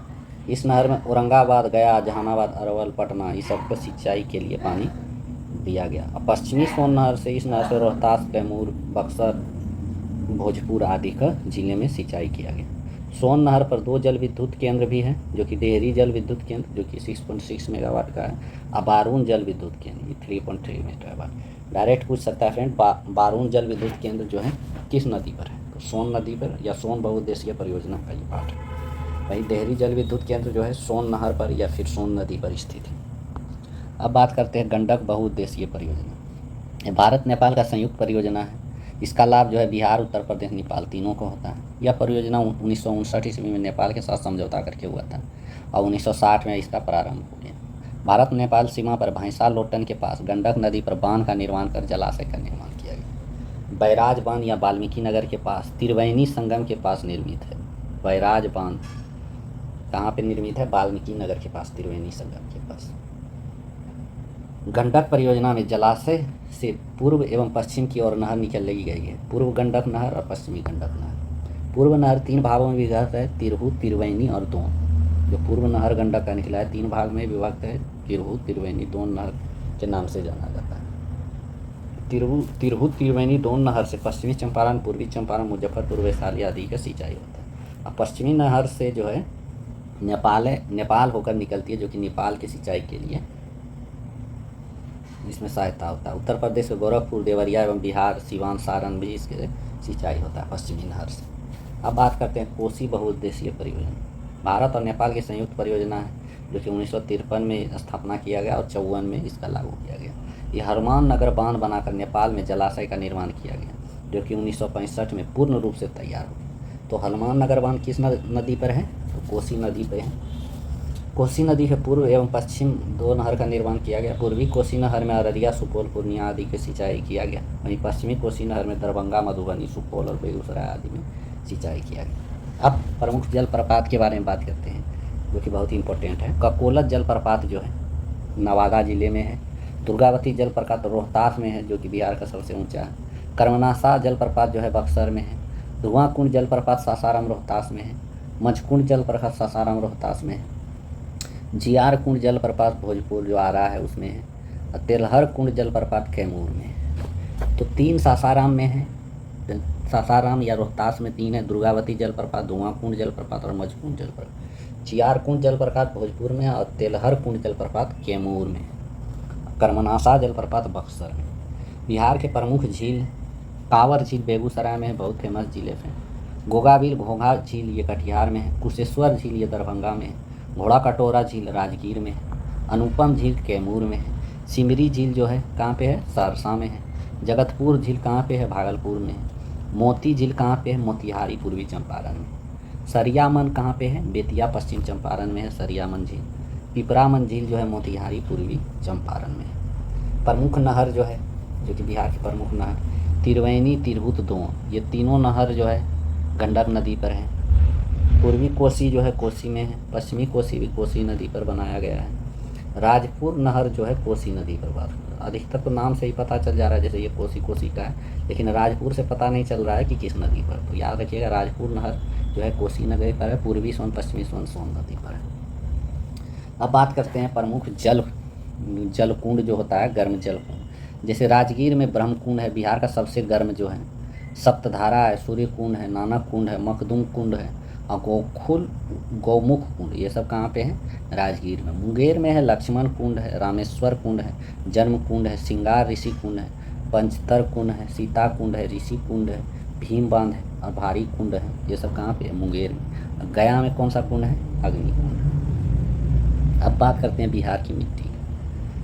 Speaker 1: इस नहर में औरंगाबाद, गया, जहानाबाद, अरवल, पटना, इस सबको सिंचाई के लिए पानी दिया गया। और पश्चिमी सोन नहर से, इस नहर से रोहतास, कैमूर, बक्सर, भोजपुर आदि का जिले में सिंचाई किया गया। सोन नहर पर 2 जल विद्युत केंद्र भी हैं, जो कि डेहरी जल विद्युत केंद्र, जो कि 6.6 मेगावाट का है, और बारून जल विद्युत केंद्र, ये 3.3 मेगावाट। डायरेक्ट पूछ सकता है फ्रेंड, बारून जल विद्युत केंद्र जो है किस नदी पर है? तो सोन नदी पर, या सोन बहुउद्देशीय परियोजना का ये पार्ट है। भाई डेहरी जल विद्युत केंद्र जो है सोन नहर पर या फिर सोन नदी पर स्थित है। अब बात करते हैं गंडक बहुउद्देशीय परियोजना। ये भारत नेपाल का संयुक्त परियोजना है। इसका लाभ जो है बिहार, उत्तर प्रदेश, नेपाल तीनों को होता है। यह परियोजना 1959 ईस्वी में नेपाल के साथ समझौता करके हुआ था और 1960 में इसका प्रारंभ हो गया। भारत नेपाल सीमा पर भैंसा लोटन के पास गंडक नदी पर बांध का निर्माण कर जलाशय का निर्माण किया गया। बैराज बांध या वाल्मीकि नगर के पास त्रिवेणी संगम के पास निर्मित है। बैराज बांध कहाँ पे निर्मित है? वाल्मीकि नगर के पास, त्रिवेणी संगम के पास। गंडक परियोजना में जलाशय से पूर्व एवं पश्चिम की ओर नहर निकल गई है। पूर्व गंडक नहर और पश्चिमी गंडक नहर। पूर्व नहर 3 भागों में विभक्त है, तिरहुत, त्रिवेणी और दोन। जो पूर्व नहर गंडक का निकला है 3 भाग में विभक्त है, तिरहुत, त्रिवेणी, दोन नहर के नाम से जाना जाता है। तिरहुत, त्रिवेणी, दोन नहर से पश्चिमी चंपारण, पूर्वी चंपारण, मुजफ्फरपुर, वैशाली आदि का सिंचाई होता है। और पश्चिमी नहर से जो है नेपाल होकर निकलती है, जो कि नेपाल की सिंचाई के लिए इसमें सहायता होता है। उत्तर प्रदेश के गोरखपुर, देवरिया एवं बिहार, सिवान, सारण भी इसके सिंचाई होता है पश्चिमी नहर से। अब बात करते हैं कोसी बहुउद्देशीय परियोजना। भारत और नेपाल की संयुक्त परियोजना है, जो कि 1953 में स्थापना किया गया और 54 में इसका लागू किया गया। यह हनुमान नगर बांध बनाकर नेपाल में जलाशय का निर्माण किया गया, जो कि 1965 में पूर्ण रूप से तैयार हो गया। तो हनुमान नगर बांध किस नदी पर है? तो कोसी नदी पर है। कोसी नदी के पूर्व एवं पश्चिम 2 नहर का निर्माण किया गया। पूर्वी कोसी नहर में अररिया, सुपौल, पूर्णिया आदि की सिंचाई किया गया। वहीं पश्चिमी कोसी नहर में दरभंगा, मधुबनी, सुपौल और बेगूसराय आदि में सिंचाई किया गया। अब प्रमुख जलप्रपात के बारे में बात करते हैं, जो कि बहुत ही इंपॉर्टेंट है। ककोलत जलप्रपात जो है नवादा जिले में है। दुर्गावती जलप्रपात रोहतास में है, जो कि बिहार का सबसे ऊँचा है। कर्मनाशा जलप्रपात जो है बक्सर में है। धुआं कुंड जलप्रपात सासाराम, रोहतास में है। मझकुंड जलप्रपात सासाराम, रोहतास में है। जियार कुंड जलप्रपात भोजपुर जो आ रहा है उसमें है। और तेलहर कुंड जलप्रपात कैमूर में है। तो 3 सासाराम में है, सासाराम या रोहतास में 3 है। दुर्गावती जलप्रपात, धुआं कुंड जलप्रपात और मझकुंड जलप्रपात। जियार कुंड जलप्रपात भोजपुर में है और तेलहर कुंड जलप्रपात कैमूर में है। कर्मनाशा जलप्रपात बक्सर में। बिहार के प्रमुख झील कांवर झील बेगूसराय में है, बहुत फेमस झील है। गोगाबिल घोंघा झील ये कटिहार में है। कुशेश्वर झील ये दरभंगा में है। घोड़ा कटोरा झील राजगीर में है। अनुपम झील कैमूर में है। सिमरी झील जो है कहाँ पे है? सहरसा में है। जगतपुर झील कहाँ पे है? भागलपुर में है। मोती झील कहाँ पे है? मोतिहारी, पूर्वी चंपारण में। सरियामन कहाँ पे है? बेतिया, पश्चिम चंपारण में है सरियामन झील। पिपरामन झील जो है मोतिहारी, पूर्वी चंपारण में है। प्रमुख नहर जो है, जो कि बिहार की प्रमुख नहर त्रिवेणी, तिरहुत, दोन, ये तीनों नहर जो है गंडक नदी पर है। पूर्वी कोसी जो है कोसी में है। पश्चिमी कोसी भी कोसी नदी पर बनाया गया है। राजपुर नहर जो है कोसी नदी पर बात कर, अधिकतर तो नाम से ही पता चल जा रहा है, जैसे ये कोसी का है, लेकिन राजपुर से पता नहीं चल रहा है कि किस नदी पर। तो याद रखिएगा राजपुर नहर जो है कोसी नदी पर है। पूर्वी सोन, पश्चिमी सोन सोन नदी पर है। अब बात करते हैं प्रमुख जलकुंड जो होता है, गर्म जलकुंड। जैसे राजगीर में ब्रह्मकुंड है, बिहार का सबसे गर्म जो है। सप्तधारा है, सूर्य कुंड है, नानक कुंड है, मखदूम कुंड है और गौमुख कुंड, ये सब कहाँ पे है? राजगीर में। मुंगेर में है लक्ष्मण कुंड है, रामेश्वर कुंड है, जन्म कुंड है, सिंगार ऋषि कुंड है, पंचतर कुंड है, सीता कुंड है, ऋषि कुंड है, भीम बांध है और भारी कुंड है। ये सब कहाँ पे है? मुंगेर में। गया में कौन सा कुंड है? अग्नि कुंड। अब बात करते हैं बिहार की मिट्टी।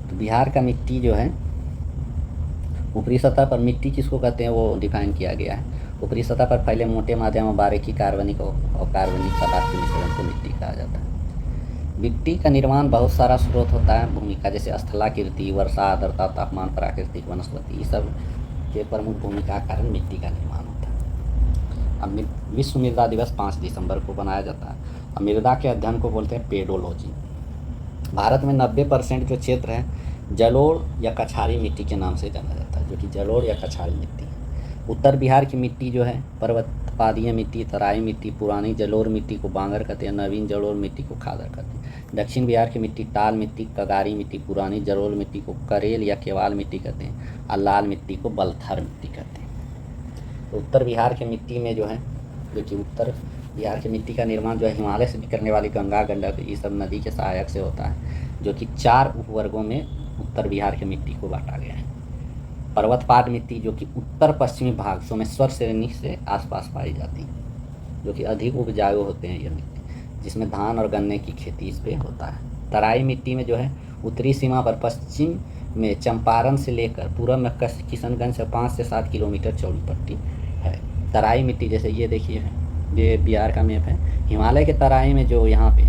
Speaker 1: तो बिहार का मिट्टी जो है, ऊपरी सतह पर मिट्टी किसको कहते हैं वो डिफाइन किया गया है। ऊपरी सतह पर फैले मोटे माध्यम और बारीकी कार्बनिक और कार्बनिक पदार्थ के मिश्रण को मिट्टी कहा जाता है। मिट्टी का निर्माण बहुत सारा स्रोत होता है भूमिका, जैसे स्थलाकृति, वर्षा, आर्द्रता, तापमान, प्राकृतिक वनस्पति, ये सब के प्रमुख भूमिका के कारण मिट्टी का निर्माण होता है। अब विश्व मृदा दिवस 5 दिसंबर को मनाया जाता है। अब मृदा के अध्ययन को बोलते हैं पेडोलॉजी। भारत में 90% जो क्षेत्र है जलोढ़ या कछारी मिट्टी के नाम से जाना जाता है, जो कि जलोढ़ या कछारी मिट्टी है। उत्तर बिहार की मिट्टी जो है पर्वतपादीय मिट्टी, तराई मिट्टी, पुरानी जलोढ़ मिट्टी को बांगर कहते हैं, नवीन जलोढ़ मिट्टी को खादर कहते हैं। दक्षिण बिहार की मिट्टी टाल मिट्टी, कगारी मिट्टी, पुरानी जलोढ़ मिट्टी को करेल या केवाल मिट्टी कहते हैं, और लाल मिट्टी को बलथर मिट्टी कहते हैं। तो उत्तर बिहार की मिट्टी में जो है, जो कि उत्तर बिहार की मिट्टी का निर्माण जो है हिमालय से निकलने वाली गंगा, गंडक, ये सब नदी के सहायक से होता है, जो कि 4 उपवर्गों में उत्तर बिहार की मिट्टी को बांटा गया है। पर्वतपाद मिट्टी जो कि उत्तर पश्चिमी भाग सोमेश्वर श्रेणी से आसपास पाई जाती है, जो कि अधिक उपजाऊ होते हैं ये मिट्टी, जिसमें धान और गन्ने की खेती इस पे होता है। तराई मिट्टी में जो है उत्तरी सीमा पर पश्चिम में चंपारण से लेकर पूर्व में किशनगंज से 5 से 7 किलोमीटर चौड़ी पट्टी है। तराई मिट्टी जैसे ये देखिए, ये बिहार का मैप है, हिमालय के तराई में जो यहाँ पे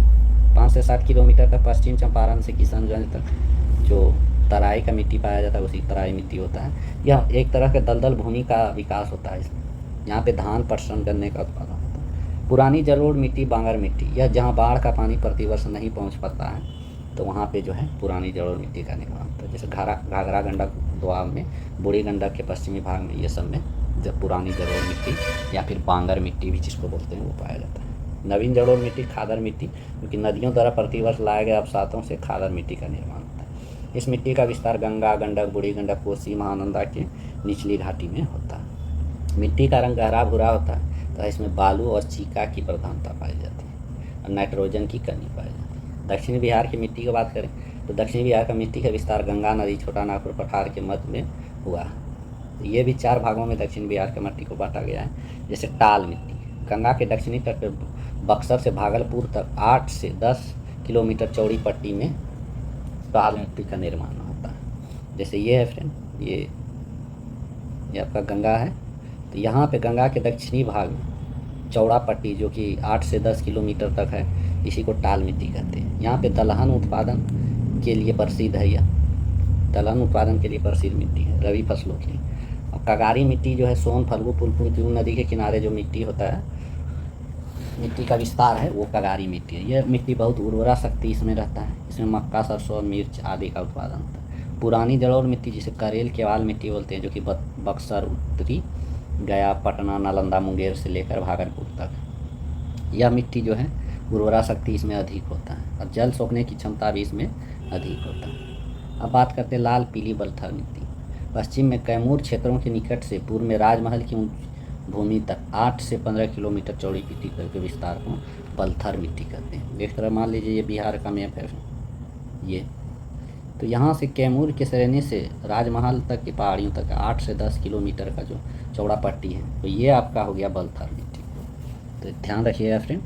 Speaker 1: 5 से 7 किलोमीटर का पश्चिम चंपारण से किशनगंज तक जो तराई का मिट्टी पाया जाता है उसी तराई मिट्टी होता है। यह एक तरह के दलदल भूमि का विकास होता है इसमें। यहाँ पे धान, पटसन, गन्ने का उत्पादन होता है। पुरानी जलोढ़ मिट्टी, बांगर मिट्टी, यह जहाँ बाढ़ का पानी प्रतिवर्ष नहीं पहुँच पाता है तो वहाँ पे जो है पुरानी जलोढ़ मिट्टी का निर्माण होता है। जैसे घाघरा गंडक दोआब में, बूढ़ी गंडक के पश्चिमी भाग में, ये सब में जब पुरानी जलोढ़ मिट्टी या फिर बांगर मिट्टी भी जिसको बोलते हैं वो पाया जाता है। नवीन जलोढ़ मिट्टी, खादर मिट्टी, क्योंकि नदियों द्वारा प्रतिवर्ष लाए गए अवसादों से खादर मिट्टी का निर्माण होता है। इस मिट्टी का विस्तार गंगा, गंडक, बूढ़ी गंडक, कोसी, महानंदा के निचली घाटी में होता है। मिट्टी का रंग गहरा भूरा होता है तथा इसमें बालू और चीका की प्रधानता पाई जाती है और नाइट्रोजन की कमी पाई जाती है। दक्षिण बिहार की मिट्टी की बात करें तो दक्षिण बिहार का मिट्टी का विस्तार गंगा नदी, छोटा नागपुर पठार के मध्य में हुआ। ये भी 4 भागों में दक्षिण बिहार के मिट्टी को बांटा गया है। जैसे टाल मिट्टी, गंगा के दक्षिणी तट पर बक्सर से भागलपुर तक 8 से 10 किलोमीटर चौड़ी पट्टी में टाल मिट्टी का निर्माण होता है। जैसे ये है फ्रेंड, ये आपका गंगा है, तो यहाँ पे गंगा के दक्षिणी भाग में चौड़ा पट्टी जो कि 8 से 10 किलोमीटर तक है, इसी को टाल मिट्टी कहते हैं। यहाँ पे दलहन उत्पादन के लिए प्रसिद्ध है, यह दलहन उत्पादन के लिए प्रसिद्ध मिट्टी है रबी फसलों की। और कगारी मिट्टी जो है सोन, फल्गु, पुनपुन नदी के किनारे जो मिट्टी होता है, मिट्टी का विस्तार है वो कगारी मिट्टी है। यह मिट्टी बहुत उर्वरा शक्ति इसमें रहता है, इसमें मक्का, सरसों, मिर्च आदि का उत्पादन होता है। पुरानी जलोढ़ मिट्टी जिसे करेल, केवाल मिट्टी बोलते हैं, जो कि बक्सर, उत्तरी गया, पटना, नालंदा, मुंगेर से लेकर भागलपुर तक, यह मिट्टी जो है उर्वरा शक्ति इसमें अधिक होता है और जल सोखने की क्षमता भी इसमें अधिक होता है। अब बात करते हैं लाल पीली बलथर मिट्टी। पश्चिम में कैमूर क्षेत्रों के निकट से पूर्व में राजमहल की भूमि तक 8 से 15 किलोमीटर चौड़ी मिट्टी के विस्तार को बलथर मिट्टी कहते हैं। एक तरह मान लीजिए ये बिहार का मैप है ये, तो यहाँ से कैमूर के श्रेणी से राजमहल तक की पहाड़ियों तक 8 से 10 किलोमीटर का जो चौड़ा पट्टी है, तो ये आपका हो गया बलथर मिट्टी। तो ध्यान रखिएगा फ्रेंड,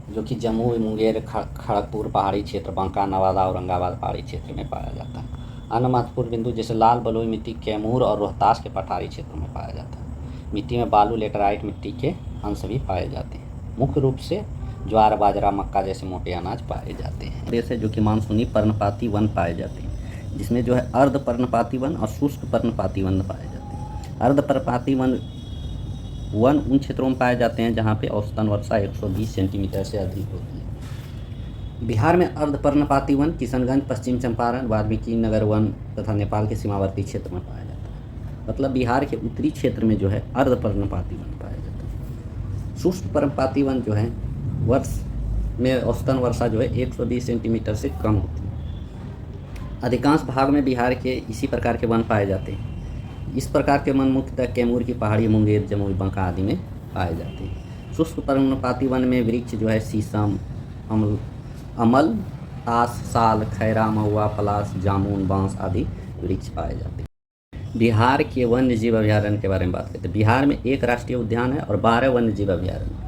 Speaker 1: जो कि जमुई, मुंगेर, खड़गपुर पहाड़ी क्षेत्र, बांका, नवादा, औरंगाबाद पहाड़ी क्षेत्र में पाया जाता है। अन्य महत्वपूर्ण बिंदु जैसे लाल बलुई मिट्टी कैमूर और रोहतास के पठारी क्षेत्रों में पाया जाता है। मिट्टी में बालू, लेटराइट मिट्टी के अंश भी पाए जाते हैं। मुख्य रूप से ज्वार, बाजरा, मक्का जैसे मोटे अनाज पाए जाते हैं। जैसे जो कि मानसूनी पर्णपाती वन पाए जाते हैं, जिसमें जो है अर्ध पर्णपाती वन और शुष्क पर्णपाती वन पाए जाते हैं। अर्ध पर्णपाती वन उन क्षेत्रों में पाए जाते हैं जहाँ पे औसतन वर्षा 120 सेंटीमीटर से अधिक होती है। बिहार में अर्ध पर्णपाती वन किशनगंज, पश्चिम चंपारण, वाल्मीकि नगर वन तथा नेपाल के सीमावर्ती क्षेत्र में पाया जाता है। मतलब बिहार के उत्तरी क्षेत्र में जो है अर्ध पर्णपाती वन पाया जाता है। शुष्क पर्णपाती वन जो है वर्ष में औसतन वर्षा जो है 120 सेंटीमीटर से कम होती है। अधिकांश भाग में बिहार के इसी प्रकार के वन पाए जाते हैं। इस प्रकार के वन मुख्यतः कैमूर की पहाड़ी, मुंगेर, जमुई, बांका आदि में पाए जाते हैं। शुष्क पर्णपाती वन में वृक्ष जो है शीशम, अमल, ताश, साल, खैरा, महुआ, पलाश, जामुन, बांस आदि वृक्ष पाए जाते हैं। बिहार के वन्य जीव अभयारण्य के बारे में बात करते हैं। बिहार में 1 राष्ट्रीय उद्यान है और 12 वन्य जीव अभयारण्य।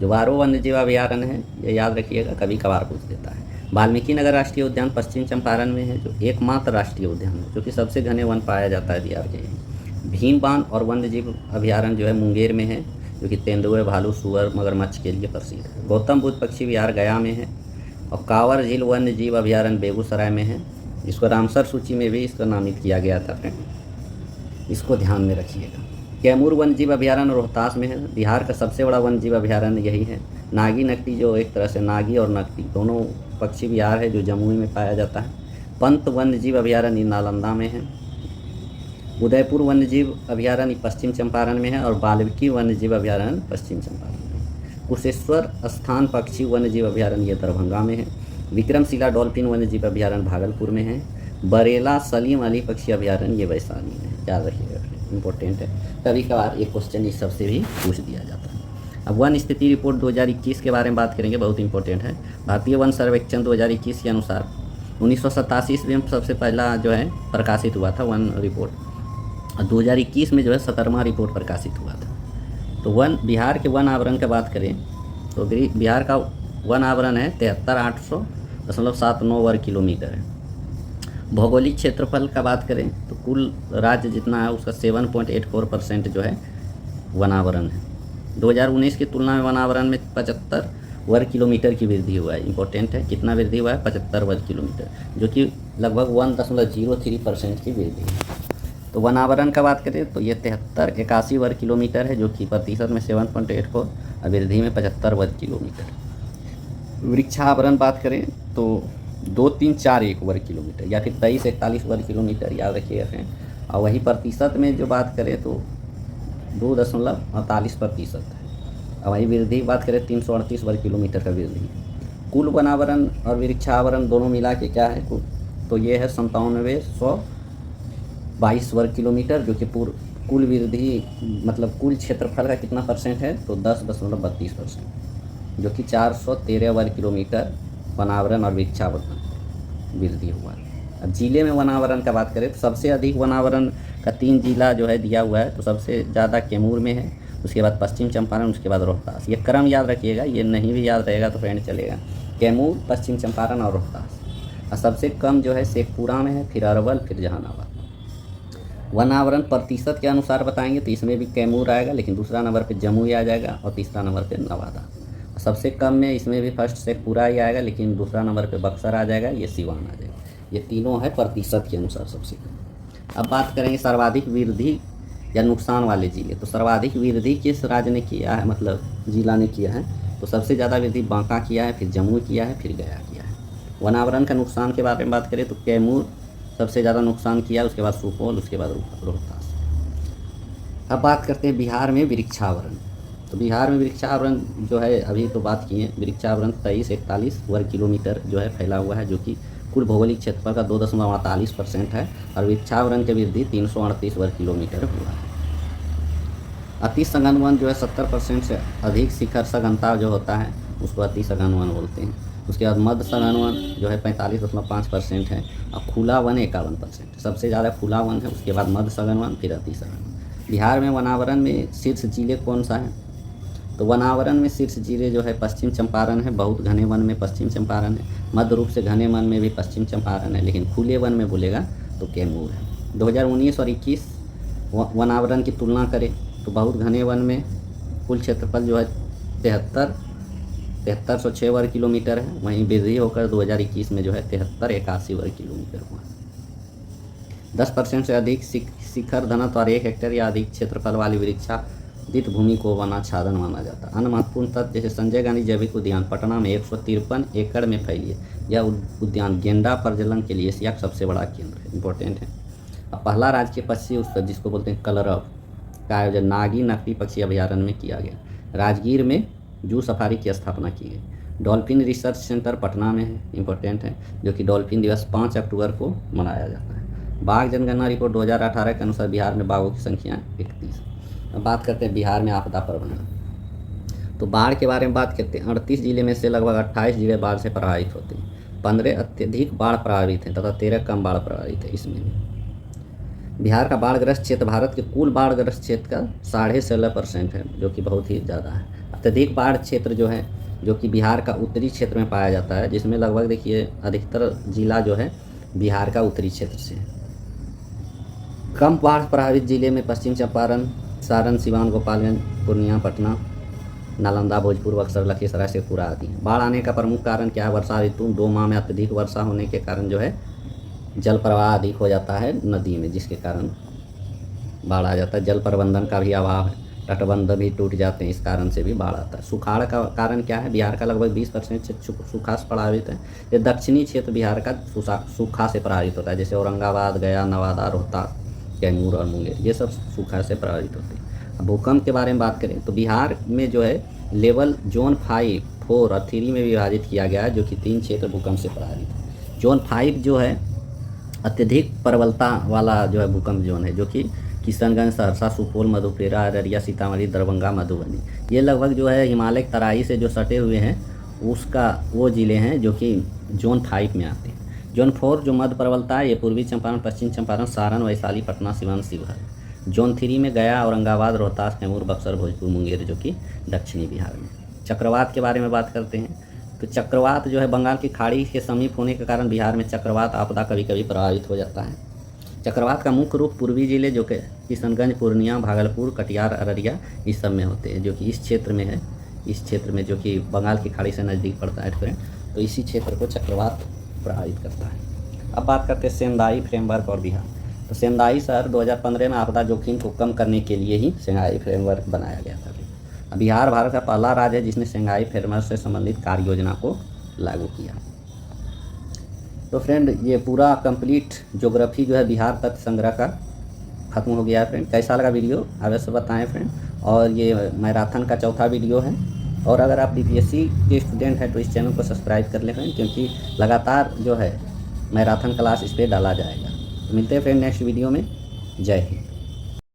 Speaker 1: जो वारो वन्य जीव अभयारण्य है, ये याद रखिएगा, कभी कभार पूछ देता है। वाल्मीकि नगर राष्ट्रीय उद्यान पश्चिम चंपारण में है, जो एकमात्र राष्ट्रीय उद्यान है, जो कि सबसे घने वन पाया जाता है बिहार के यहीं। भीमबान और वन्य जीव अभयारण्य जो है मुंगेर में है, जो कि तेंदुए, भालू, सुअर, मगरमच्छ के लिए प्रसिद्ध है। गौतम बुद्ध पक्षी विहार गया में है, और कांवर झील वन्य जीव अभयारण्य बेगूसराय में है, जिसको रामसर सूची में भी इसका नामित किया गया था फ्रेंड, इसको ध्यान में रखिएगा। कैमूर वन्यजीव अभयारण्य रोहतास में है। बिहार का सबसे बड़ा वन्यजीव अभयारण्य यही है। नागी नकटी, जो एक तरह से नागी और नकटी दोनों पक्षी विहार है, जो जमुई में पाया जाता है। पंत वन्यजीव अभयारण्य नालंदा में है। उदयपुर वन्यजीव अभयारण्य पश्चिम चंपारण में है, और बाल्मीकि वन्यजीव अभयारण्य पश्चिम चंपारण में है। कुशेश्वर स्थान पक्षी वन्यजीव अभयारण्य ये दरभंगा में है। विक्रमशिला डॉल्फिन वन्यजीव अभयारण्य भागलपुर में है। बरेला सलीम अली पक्षी अभयारण्य ये वैशाली में है। याद रखिएगा, इंपॉर्टेंट है, कभी कभार एक क्वेश्चन इस सबसे भी पूछ दिया जाता है। अब वन स्थिति रिपोर्ट 2021 के बारे में बात करेंगे, बहुत इंपॉर्टेंट है। भारतीय वन सर्वेक्षण 2021 के अनुसार 1987 ईस्वी में सबसे पहला जो है प्रकाशित हुआ था वन रिपोर्ट, और 2021 में जो है 17वां रिपोर्ट प्रकाशित हुआ था। तो बिहार के वन आवरण की बात करें तो बिहार का वन आवरण है 73,800.79 वर्ग किलोमीटर है। भौगोलिक क्षेत्रफल का बात करें तो कुल राज्य जितना है उसका 7.84% जो है वनावरण है। 2019 की तुलना में वनावरण में 75 वर्ग किलोमीटर की वृद्धि हुआ है। इंपॉर्टेंट है, कितना वृद्धि हुआ है? 75 वर्ग किलोमीटर, जो कि लगभग 1.03% की वृद्धि है। तो वनावरण का बात करें तो ये 81 वर्ग किलोमीटर है, जो कि प्रतिशत में 7.84 और वृद्धि में 75 वर्ग किलोमीटर। वृक्षावरण बात करें तो 2341 वर्ग किलोमीटर या फिर 2341 वर्ग किलोमीटर, याद रखिएगा फ्रेंड। और वही प्रतिशत में जो बात करें तो 2.48% है। और वही वृद्धि बात करें 338 वर्ग किलोमीटर का वृद्धि। कुल वनावरण और वृक्षावरण दोनों मिला के क्या है तो ये है 9722 वर्ग किलोमीटर, जो कि कुल वृद्धि मतलब कुल क्षेत्रफल का कितना परसेंट है तो 10.32%, जो कि 413 वर्ग किलोमीटर वनावरण और वृक्षावरण वृद्धि हुआ है। अब जिले में वनावरण का बात करें तो सबसे अधिक वनावरण का 3 जिला जो है दिया हुआ है। तो सबसे ज़्यादा कैमूर में है, उसके बाद पश्चिम चंपारण, उसके बाद रोहतास। ये क्रम याद रखिएगा, ये नहीं भी याद रहेगा तो फ्रेंड चलेगा। कैमूर, पश्चिम चंपारण और रोहतास। और सबसे कम जो है शेखपुरा में है, फिर अरवल, फिर जहानाबाद। वनावरण प्रतिशत के अनुसार बताएंगे तो इसमें भी कैमूर आएगा, लेकिन दूसरा नंबर पे जमुई आ जाएगा और तीसरा नंबर पे नवादा। सबसे कम में इसमें भी फर्स्ट शेखपुरा ही आएगा, लेकिन दूसरा नंबर पे बक्सर आ जाएगा, ये सिवान आ जाएगा। ये तीनों है प्रतिशत के अनुसार सबसे कम। अब बात करेंगे सर्वाधिक वृद्धि या नुकसान वाले जिले। तो सर्वाधिक वृद्धि किस राज्य ने किया है, मतलब जिला ने किया है? तो सबसे ज़्यादा वृद्धि बांका किया है, फिर जमुई किया है, फिर गया किया है। वनावरण का नुकसान के बारे में बात करें तो कैमूर सबसे ज़्यादा नुकसान किया, उसके बाद सुपौल, उसके बाद रोहतास। अब बात करते हैं बिहार में वृक्षावरण। तो बिहार में वृक्षावरण जो है अभी तो बात की है, वृक्षावरण 2341 वर्ग किलोमीटर जो है फैला हुआ है, जो कि कुल भौगोलिक क्षेत्रफल का 2.48% है। और वृक्षावरण की वृद्धि 338 वर्ग किलोमीटर हुआ है। अति सघन वन जो है 70% से अधिक शिखर सघनता जो होता है उसको अति सघन वन बोलते हैं। उसके बाद मध्य सघन वन जो है 45.5% है, और खुला वन 51%। सबसे ज़्यादा खुला वन है, उसके बाद मध्य सघन वन, फिर अति सघन वन। बिहार में वनावरण में शीर्ष जिले कौन सा है? तो वनावरण में शीर्ष जिले जो है पश्चिम चंपारण है, बहुत घने वन में पश्चिम चंपारण है। मध्य रूप से घने वन में भी पश्चिम चंपारण है, लेकिन खुले वन में बोलेगा तो कैमूर है। 2019 और 21 वनावरण की तुलना करें तो बहुत घने वन में कुल क्षेत्रफल जो है 7306 वर्ग किलोमीटर है। वहीं वृद्धि होकर 2021 में जो है 7381 वर्ग किलोमीटर हुआ। 10% से अधिक शिखर घनत्व और 1 हेक्टेयर या अधिक क्षेत्रफल वाली वृक्षादित भूमि को वनाच्छादन माना जाता है। अन्य महत्वपूर्ण तथ्य जैसे संजय गांधी जैविक उद्यान पटना में 153 एकड़ में फैली है। यह उद्यान गेंडा प्रजनन के लिए एशिया का सबसे बड़ा केंद्र है। इंपॉर्टेंट है। अब पहला राजकीय पक्षी उत्सव जिसको बोलते हैं कलरव का आयोजन नागी नकटी पक्षी अभयारण्य में किया गया। राजगीर में जू सफारी की स्थापना की गई। डॉल्फिन रिसर्च सेंटर पटना में है, इंपॉर्टेंट है, जो कि डॉल्फिन दिवस 5 अक्टूबर को मनाया जाता है। बाघ जनगणना रिपोर्ट 2018 के अनुसार बिहार में बाघों की संख्या 31। अब बात करते हैं बिहार में आपदा प्रबंधन। तो बाढ़ के बारे में बात करते हैं। 38 जिले में से लगभग 28 जिले बाढ़ से प्रभावित होते हैं। 15 अत्यधिक बाढ़ प्रभावित हैं तथा 13 कम बाढ़ प्रभावित है। इसमें बिहार का बाढ़ग्रस्त क्षेत्र भारत के कुल बाढ़ग्रस्त क्षेत्र का 16.5% है, जो कि बहुत ही ज़्यादा है। अत्यधिक बाढ़ क्षेत्र जो है, जो कि बिहार का उत्तरी क्षेत्र में पाया जाता है, जिसमें लगभग देखिए अधिकतर जिला जो है बिहार का उत्तरी क्षेत्र से है। कम बाढ़ प्रभावित जिले में पश्चिम चंपारण, सारण, सिवान, गोपालगंज, पूर्णिया, पटना, नालंदा, भोजपुर, बक्सर, लखीसराय, शेखपुरा आदि हैं। बाढ़ आने का प्रमुख कारण क्या है? वर्षा ऋतु 2 माह में अत्यधिक वर्षा होने के कारण जो है जल प्रवाह अधिक हो जाता है नदी में, जिसके कारण बाढ़ आ जाता है। जल प्रबंधन का भी अभाव है, तटबंध भी टूट जाते हैं, इस कारण से भी बाढ़ आता है। सुखाड़ का कारण क्या है? बिहार का लगभग 20% से सूखा से प्रभावित है। ये दक्षिणी क्षेत्र बिहार का सूखा से प्रभावित होता है, जैसे औरंगाबाद, गया, नवादा, रोहतास, कैमूर और मुंगेर, ये सब सूखा से प्रभावित होते हैं। अब भूकंप के बारे में बात करें तो बिहार में जो है लेवल जोन 5, 4 और 3 में विभाजित किया गया है, जो कि 3 क्षेत्र भूकंप से प्रभावित है। जोन 5 जो है अत्यधिक प्रबलता वाला जो है भूकंप जोन है, जो कि किशनगंज, सहरसा, सुपौल, मधेपुरा, अररिया, सीतामढ़ी, दरभंगा, मधुबनी, ये लगभग जो है हिमालय की तराई से जो सटे हुए हैं उसका वो ज़िले हैं जो कि जोन 5 में आते हैं। जोन 4 जो मध्य प्रबलता है, ये पूर्वी चंपारण, पश्चिम चंपारण, सारण, वैशाली, पटना, सिवान, शिवहर। जोन 3 में गया, औरंगाबाद, रोहतास, कैमूर, बक्सर, भोजपुर, मुंगेर, जो कि दक्षिणी बिहार में। चक्रवात के बारे में बात करते हैं तो चक्रवात जो है बंगाल की खाड़ी के समीप होने के कारण बिहार में चक्रवात आपदा कभी कभी प्रभावित हो जाता है। चक्रवात का मुख्य रूप पूर्वी जिले जो कि किशनगंज, पूर्णिया, भागलपुर, कटिहार, अररिया, इस सब में होते हैं, जो कि इस क्षेत्र में है। इस क्षेत्र में जो कि बंगाल की खाड़ी से नज़दीक पड़ता है फ्रेंड, तो इसी क्षेत्र को चक्रवात प्रभावित करता है। अब बात करते हैं सेंदाई फ्रेमवर्क और बिहार। तो सेंदाई शहर 2015 में आपदा जोखिम को कम करने के लिए ही सेंदाई फ्रेमवर्क बनाया गया था। बिहार भारत का पहला राज्य है जिसने सेंदाई फ्रेमवर्क से संबंधित कार्य योजना को लागू किया। तो फ्रेंड ये पूरा कंप्लीट ज्योग्राफी जो है बिहार तत्व संग्रह का खत्म हो गया है फ्रेंड। कैसा लगा वीडियो अवश्य बताएं फ्रेंड। और ये मैराथन का चौथा वीडियो है। और अगर आप बीपीएससी के स्टूडेंट हैं तो इस चैनल को सब्सक्राइब कर लें फ्रेंड, क्योंकि लगातार जो है मैराथन क्लास इस पर डाला जाएगा। तो मिलते हैं फ्रेंड नेक्स्ट वीडियो में। जय हिंद।